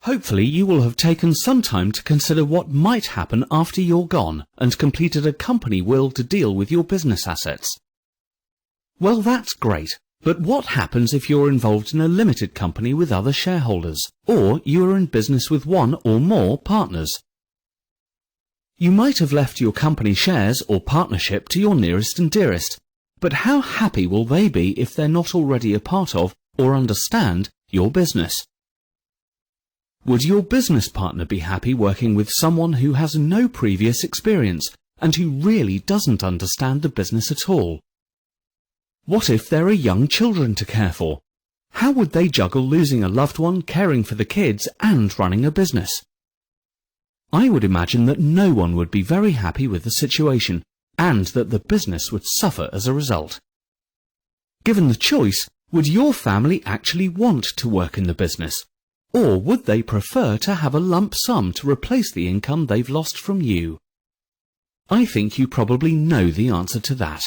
Hopefully you will have taken some time to consider what might happen after you're gone and completed a company will to deal with your business assets. Well, that's great, but what happens if you're involved in a limited company with other shareholders, or you are in business with one or more partners? You might have left your company shares or partnership to your nearest and dearest, but how happy will they be if they're not already a part of or understand your business? Would your business partner be happy working with someone who has no previous experience and who really doesn't understand the business at all? What if there are young children to care for? How would they juggle losing a loved one, caring for the kids, and running a business? I would imagine that no one would be very happy with the situation, and that the business would suffer as a result. Given the choice, would your family actually want to work in the business? Or would they prefer to have a lump sum to replace the income they've lost from you? I think you probably know the answer to that.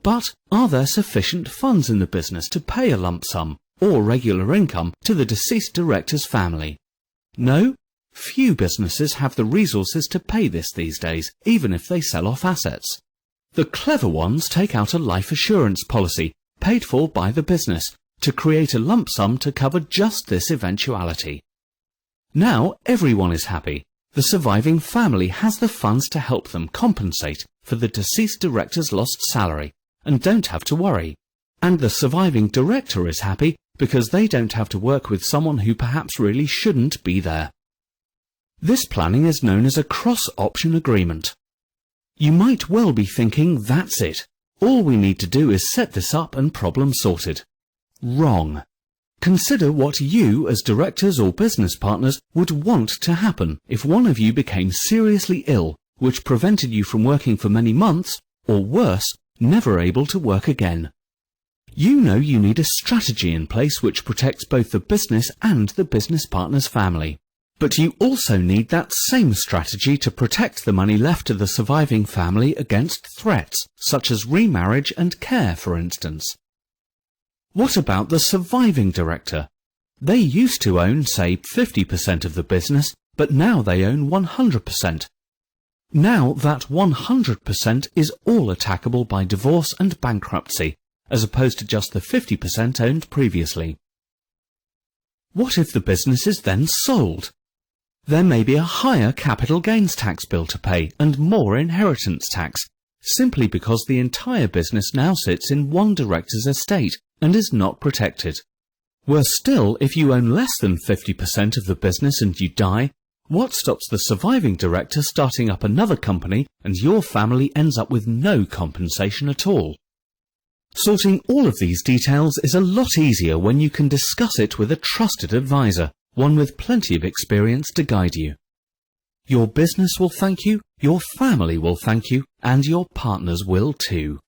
But are there sufficient funds in the business to pay a lump sum or regular income to the deceased director's family? No, few businesses have the resources to pay this these days, even if they sell off assets. The clever ones take out a life assurance policy, paid for by the business, to create a lump sum to cover just this eventuality. Now everyone is happy. The surviving family has the funds to help them compensate for the deceased director's lost salary, and don't have to worry. And the surviving director is happy because they don't have to work with someone who perhaps really shouldn't be there. This planning is known as a cross-option agreement. You might well be thinking, that's it. All we need to do is set this up and problem sorted. Wrong. Consider what you, as directors or business partners, would want to happen if one of you became seriously ill, which prevented you from working for many months, or worse, never able to work again. You know you need a strategy in place which protects both the business and the business partner's family. But you also need that same strategy to protect the money left to the surviving family against threats, such as remarriage and care, for instance. What about the surviving director? They used to own, say, 50% of the business, but now they own 100%. Now that 100% is all attackable by divorce and bankruptcy, as opposed to just the 50% owned previously. What if the business is then sold? There may be a higher capital gains tax bill to pay and more inheritance tax, simply because the entire business now sits in one director's estate and is not protected. Worse still, if you own less than 50% of the business and you die, what stops the surviving director starting up another company and your family ends up with no compensation at all? Sorting all of these details is a lot easier when you can discuss it with a trusted advisor, one with plenty of experience to guide you. Your business will thank you, your family will thank you, and your partners will too.